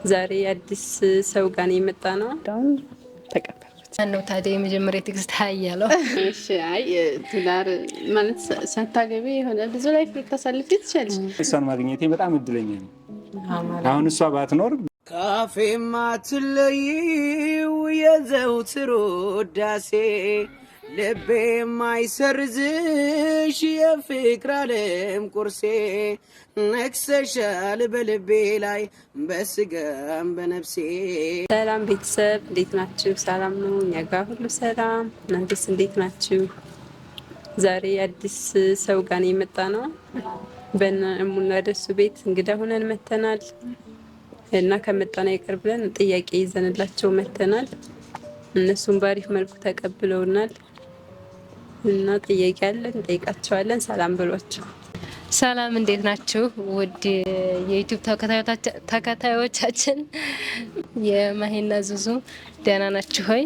ዛሬ አዲስ ሰው ጋር ነው የመጣ ነው። ዳውን ተቀበልኩት ነው ታዲያ የመጀመሪያ ቴክስት ያለው። እሺ አይ ትዳር ማለት ሳታገቢ የሆነ ብዙ ላይፍ ልታሳልፊ ትችላለሽ። እሷን ማግኘቴ በጣም እድለኛ ነኝ። አሁን እሷ ባትኖር ካፌማ ትለይው የዘውትር ውዳሴ ልቤ ማይሰርዝሽ የፍቅር ዓለም ቁርሴ ነክሰሻል በልቤ ላይ በስጋም በነፍሴ። ሰላም ቤተሰብ እንዴት ናችሁ? ሰላም ነው? እኛ ጋር ሁሉ ሰላም። እናንተስ እንዴት ናችሁ? ዛሬ አዲስ ሰው ጋር ነው የመጣ ነው። በእሙና ደሱ ቤት እንግዳ ሆነን መተናል እና ከመጣን አይቀር ብለን ጥያቄ ይዘንላቸው መተናል። እነሱም ባሪፍ መልኩ ተቀብለውናል እና ጥያቄ አለን እንጠይቃቸዋለን። ሰላም ብሏቸው። ሰላም እንዴት ናችሁ? ውድ የዩቲዩብ ተከታዮቻችን የማሂና ዙዙ ደህና ናችሁ ሆይ?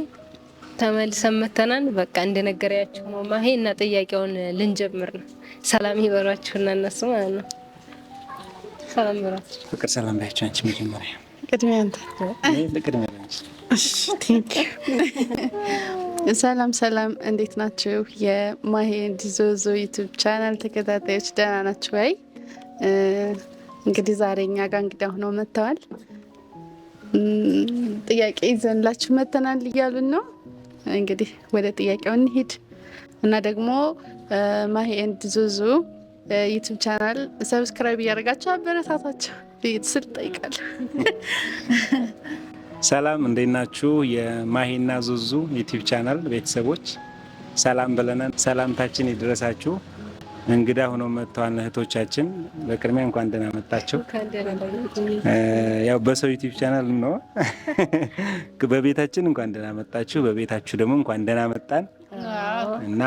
ተመልሰን መተናል። በቃ እንደነገርያችሁ ነው ማሂ እና ጥያቄውን ልንጀምር ነው። ሰላም ይበሏችሁና እነሱ ማለት ነው። ሰላም ይበሏችሁ። ፍቅር ሰላም ባያችሁ። አንቺ መጀመሪያ ቅድሚያ አንተ ለቅድሚያ ነሽ። ሰላም ሰላም፣ እንዴት ናችሁ? የማሂ ኤንድ ዙዙ ዩቲዩብ ቻናል ተከታታዮች ደህና ናችሁ ወይ? እንግዲህ ዛሬ እኛ ጋር እንግዳ ሆነው መጥተዋል። ጥያቄ ይዘንላችሁ መጥተናል እያሉን ነው። እንግዲህ ወደ ጥያቄው እንሂድ እና ደግሞ ማሂ ኤንድ ዙዙ ዩቲዩብ ቻናል ሰብስክራይብ እያደረጋችሁ አበረታታችሁ ስል ጠይቃለሁ። ሰላም እንዴት ናችሁ? የማሂና ዙዙ ዩቲዩብ ቻናል ቤተሰቦች ሰላም ብለናል። ሰላምታችን ይድረሳችሁ። እንግዳ ሆኖ መጥተዋል እህቶቻችን። በቅድሚያ እንኳን ደህና መጣችሁ። ያው በሰው ዩቲዩብ ቻናል ነው በቤታችን እንኳን ደህና መጣችሁ፣ በቤታችሁ ደግሞ እንኳን ደህና መጣን እና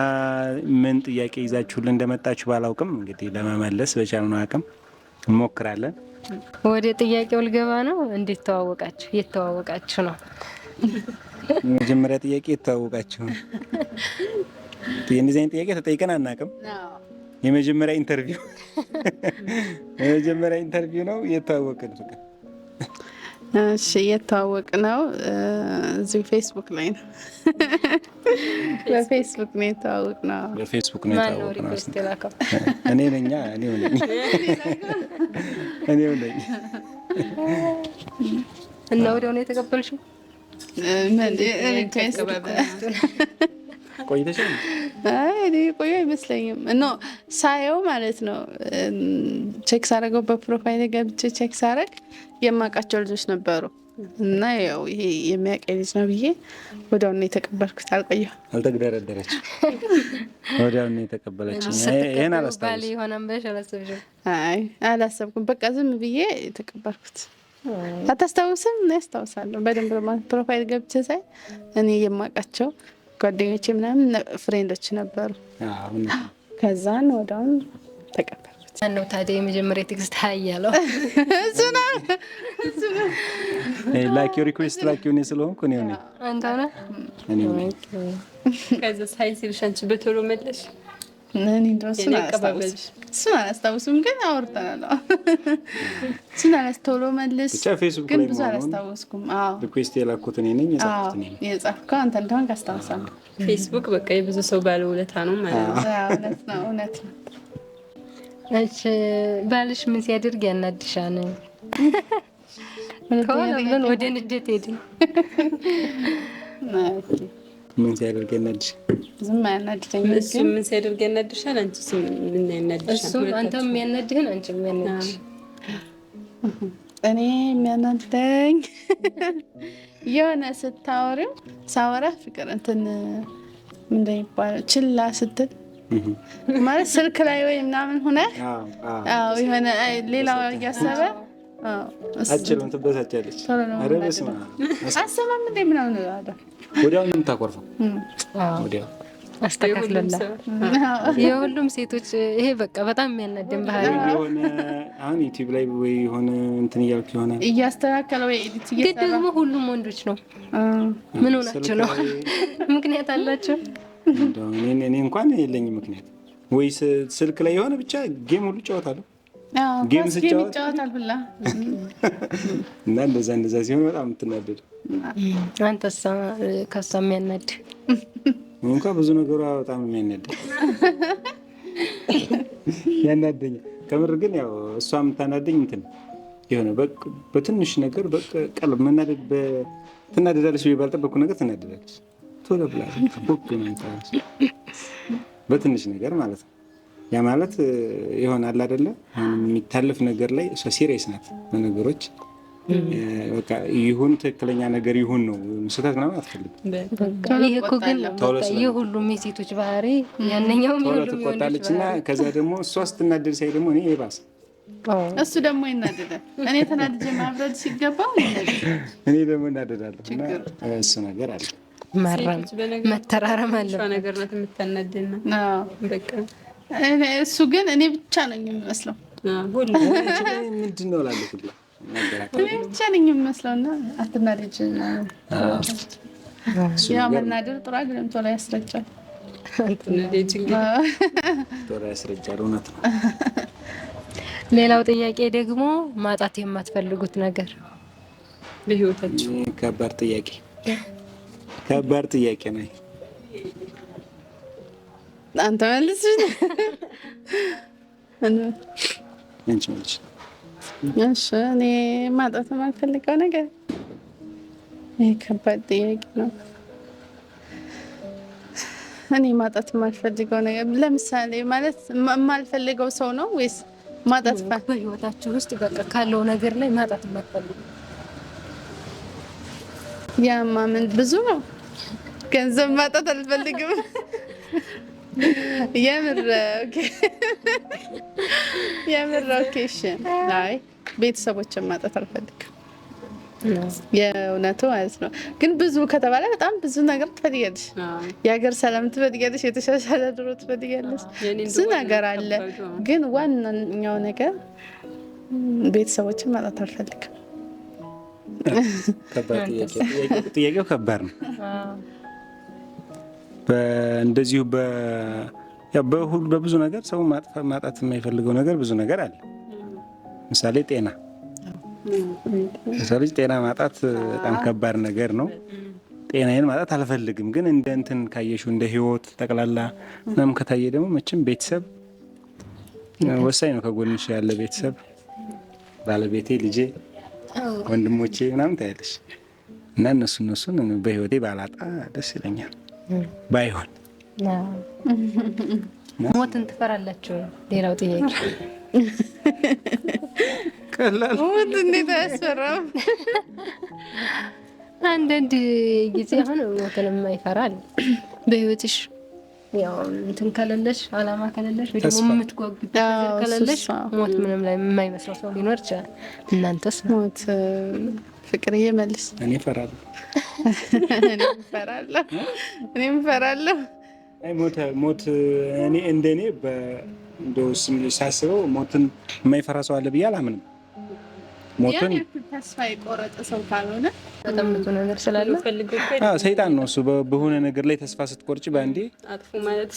ምን ጥያቄ ይዛችሁልን እንደመጣችሁ ባላውቅም እንግዲህ ለመመለስ በቻልነው አቅም እንሞክራለን። ወደ ጥያቄው ልገባ ነው። እንዴት ተዋወቃችሁ? የት ተዋወቃችሁ ነው? የመጀመሪያ ጥያቄ የተዋወቃችሁ ነው። የእንደዚህ አይነት ጥያቄ ተጠይቀን አናውቅም። የመጀመሪያ ኢንተርቪው ነው። የተዋወቅን ፍቅር እሺ፣ የተዋወቅ ነው እዚሁ ፌስቡክ ላይ ነው። በፌስቡክ ነው የተዋወቅ ነው። በፌስቡክ ነው የተዋወቅ ነው። እኔ ነኝ። እና ወዲያው ነው የተቀበልሽው? ቆይተሻል? አይ ቆየ አይመስለኝም። ሳየው ማለት ነው ቼክ ሳረገው በፕሮፋይል ገብቼ ቼክ ሳረግ የማውቃቸው ልጆች ነበሩ እና ያው ይሄ የሚያውቀኝ ልጅ ነው ብዬ ወዲያው ነው የተቀበልኩት። አልቆየሁም። አልተግደረደረች፣ ወዲያው ነው የተቀበለችኝ። ይሄን አላስታውስም። አይ አላሰብኩም። በቃ ዝም ብዬ የተቀበልኩት። አታስታውስም? እኔ አስታውሳለሁ በደንብ። ፕሮፋይል ገብቼ ሳይ እኔ የማውቃቸው ጓደኞቼ ምናምን ፍሬንዶች ነበሩ። ከዛን ወዲያው ተቀበልኩት። ነው ታዲያ የመጀመሪያ ቴክስት ያለው እሱ ነው። ላኪው ሪኩዌስት ላኪው ነው ስለሆንኩ ነው ነው አንተ ነው እኔ ከዛ ሳይንስ አንቺ በቶሎ መለሽ። እኔ እሱን አላስታውስም፣ ግን አውርተናል። እሱን ቶሎ መልስ ግን ብዙ አላስታወስኩም። ሪኩዌስት የላኩት እኔ ነኝ። የጻፍከው አንተ እንደሆንክ አስታውሳለሁ። ፌስቡክ በቃ የብዙ ሰው ባለውለታ ነው ማለት ነው። እውነት ነው። እሺ፣ ባልሽ ምን ሲያደርግ ያናድሻል? ከሆነ ወደ ንዴት ሄድን። ምን ሲያደርግ ያናድሻል? ዝም ያናድደኝ። እሱ ምን ሲያደርግ ያናድሻል? አንቺስ ምን ያናድሻል? እሱ አንተም የሚያናድህን አንቺም የሚያናድሽ። እኔ የሚያናድደኝ የሆነ ስታወሪው ሳወራ ፍቅር እንትን ምንድን ይባላል ችላ ስትል ማለት ስልክ ላይ ወይ ምናምን ሆነ የሆነ ሌላው እያሰበ አጭሩን ትበሳጫለች። አረ በስመ አብ አሰማም እንደ ምናምን ነው ወዲያው ነው የምታቆርፈው። ወዲያው አስተካክለላ የሁሉም ሴቶች ይሄ በቃ በጣም የሚያናደን ባህሪ የሆነ አሁን ዩቲዩብ ላይ ወይ የሆነ እንትን እያልኩ ይሆናል እያስተካከለ ወይ ኤዲት ግን ደግሞ ሁሉም ወንዶች ነው። ምን ሆናችሁ ነው? ምክንያት አላችሁ? እኔ እንኳን የለኝም ምክንያት። ወይ ስልክ ላይ የሆነ ብቻ ጌም ሁሉ ጫወታለሁ። ጌም ስጫወት ይጫወታል ሁላ እና እንደዛ ሲሆን በጣም የምትናደድ አንተስ ከሷ የሚያናድ እንኳን ብዙ ነገሯ በጣም የሚያናድ ያናደኝ ከምር ግን ያው እሷ የምታናደኝ እንትን የሆነ በትንሽ ነገር ቀልብ መናደድ ትናደዳለች ብዬ ባልጠበቅኩ ነገር ትናደዳለች ቶሎ ብላ በትንሽ ነገር ማለት ነው። ያ ማለት ይሆናል አይደለ? የሚታለፍ ነገር ላይ እሷ ሲሪየስ ናት በነገሮች በቃ ይሁን ትክክለኛ ነገር ይሁን ነው ስህተት ምናምን አትፈልግም። ይሄ እኮ ግን የሁሉም የሴቶች ባህሪ ያንኛውም ቶሎ ትቆጣለች እና ከዛ ደግሞ እሷ ስትናደድ ሳይ ደግሞ እኔ የባሰ እሱ ደግሞ ይናደዳል። እኔ ተናድጄ ማብረድ ሲገባው እኔ ደግሞ እናደዳለሁ እና እሱ ነገር አለ መተራረም አለ ነገር ናት የምታናደድና በቃ እሱ ግን እኔ ብቻ ነኝ የሚመስለው ምንድን ነው እላለሁ ሁላ እኔ ብቻ ነኝ የሚመስለው እና አትናደጅ ያ መናደድ ጥሩ አይደለም ቶሎ ያስረጃል ቶሎ ያስረጃል እውነት ነው። ሌላው ጥያቄ ደግሞ ማጣት የማትፈልጉት ነገር በህይወታችሁ ከባድ ጥያቄ ነው። አንተ መልስ እንጂ መልስ እሺ እኔ ማጣት የማልፈልገው ነገር ይሄ ከባድ ጥያቄ ነው። እኔ ማጣት የማልፈልገው ነገር ለምሳሌ ማለት የማልፈልገው ሰው ነው ወይስ ማጣት በህይወታችሁ ውስጥ በቃ ካለው ነገር ላይ ማጣት የማትፈልጉ? ያማ ምን ብዙ ነው። ገንዘብ ማጣት አልፈልግም። የምር ኦኬሽን አይ ቤተሰቦችን ማጣት አልፈልግም። የእውነቱ ማለት ነው። ግን ብዙ ከተባለ በጣም ብዙ ነገር ትፈልጊያለሽ። የሀገር ሰላም ትፈልጊያለሽ፣ የተሻሻለ ኑሮ ትፈልጊያለሽ፣ ብዙ ነገር አለ። ግን ዋናኛው ነገር ቤተሰቦችን ማጣት አልፈልግም። ጥያቄው ከባድ ነው። እንደዚሁ በብዙ ነገር ሰው ማጣት የማይፈልገው ነገር ብዙ ነገር አለ። ምሳሌ ጤና ሰው ልጅ ጤና ማጣት በጣም ከባድ ነገር ነው። ጤናዬን ማጣት አልፈልግም። ግን እንደ እንትን ካየሽው እንደ ህይወት ጠቅላላ ምናምን ከታየ ደግሞ መቼም ቤተሰብ ወሳኝ ነው። ከጎንሽ ያለ ቤተሰብ ባለቤቴ፣ ልጄ፣ ወንድሞቼ ምናምን ታያለሽ እና እነሱን በህይወቴ ባላጣ ደስ ይለኛል። ባይሆን ሞትን ትፈራላችሁ? ሌላው ጥያቄ ቀላል ሞት እንዴት አያስፈራም? አንዳንድ ጊዜ አሁን ሞትን የማይፈራል በህይወትሽ ያው እንትን ከሌለሽ አላማ ከሌለሽ ወይ ደግሞ የምትጓጉት ነገር ከሌለሽ ሞት ምንም ላይ የማይመስለው ሰው ሊኖር ይችላል። እናንተስ? ሞት ፍቅርዬ መልስ። እኔ እፈራለሁ። እኔም እፈራለሁ። አይ ሞት እኔ እንደኔ እንደው ሳስበው ሞትን የማይፈራ ሰው አለ ብዬ አላምንም። ሞትን ተስፋ የቆረጠ ሰው ካልሆነ በጣም ብዙ ነገር ስላለ ሰይጣን ነው እሱ። በሆነ ነገር ላይ ተስፋ ስትቆርጭ በአንዴ አጥፉ ማለት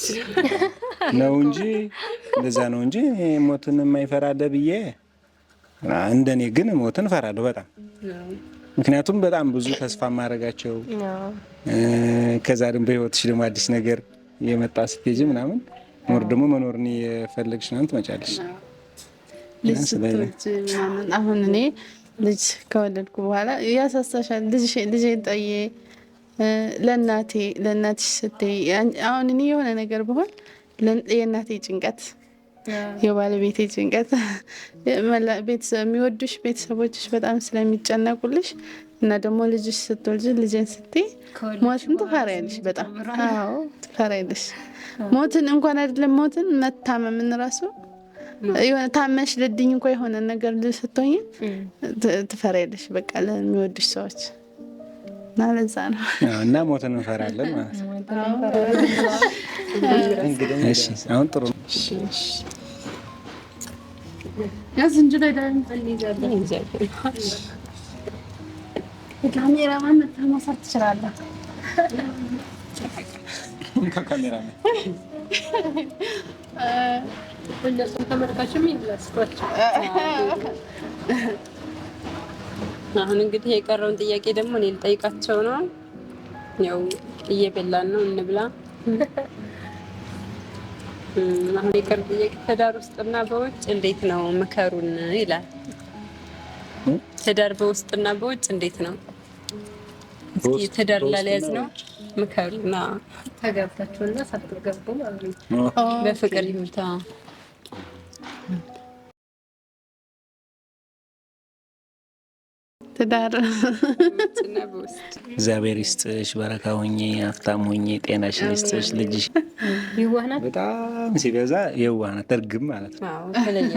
ነው እንጂ እንደዛ ነው እንጂ ሞትን የማይፈራ አለ ብዬ እንደኔ ግን ሞትን እፈራለሁ በጣም። ምክንያቱም በጣም ብዙ ተስፋ ማድረጋቸው ከዛ ደግሞ በህይወትሽ ደግሞ አዲስ ነገር የመጣ ስትሄጂ ምናምን ኖር ደግሞ መኖርን የፈለግሽ ምናምን ትመጫለሽ። አሁን እኔ ልጅ ከወለድኩ በኋላ ያሳሳሻል። ልጄን ጠዬ ለእናትሽ ስትይ አሁን እኔ የሆነ ነገር ብሆን የእናቴ ጭንቀት፣ የባለቤቴ ጭንቀት፣ የሚወዱሽ ቤተሰቦችሽ በጣም ስለሚጨነቁልሽ እና ደግሞ ልጅሽ ስትወልጂ ልጄን ስትይ ሞትን ትፈሪያለሽ። በጣም አዎ ትፈሪያለሽ። ሞትን እንኳን አይደለም ሞትን መታመምን ራሱ የሆነ ታመሽ ልድኝ እንኳን የሆነ ነገር ስትሆኝ ትፈሪያለሽ። በቃ ለሚወዱሽ ሰዎች እና ለዛ ነው እና ሞትን እንፈራለን ማለት ነው። እሺ አሁን ጥሩ ነው። ያዝ እንጂ ላይ ዳን ካሜራማን መታመሳት ትችላለህ። ካሜራማን እነሱም ተመልካችም ይላስቷቸው። አሁን እንግዲህ የቀረውን ጥያቄ ደግሞ እኔ ልጠይቃቸው ነው። ያው እየበላን ነው፣ እንብላ። አሁን የቀረ ጥያቄ ትዳር ውስጥና በውጭ እንዴት ነው ምከሩን ይላል። ትዳር በውስጥና በውጭ እንዴት ነው? እስኪ ትዳር ላለያዝ ነው ምከሩና። ተጋብታችሁና ሳትጋቡ ማለት ነው በፍቅር ይምታ ትዳር በውጭና በውስጥ እግዚአብሔር ይስጥሽ፣ በረካ ሁኚ፣ ሀብታም ሁኚ፣ ጤናሽን ይስጥሽ። ልጅሽ ይዋህናል በጣም ሲበዛ የዋህ ናት፣ እርግም ማለት ነው። አዎ ተለየ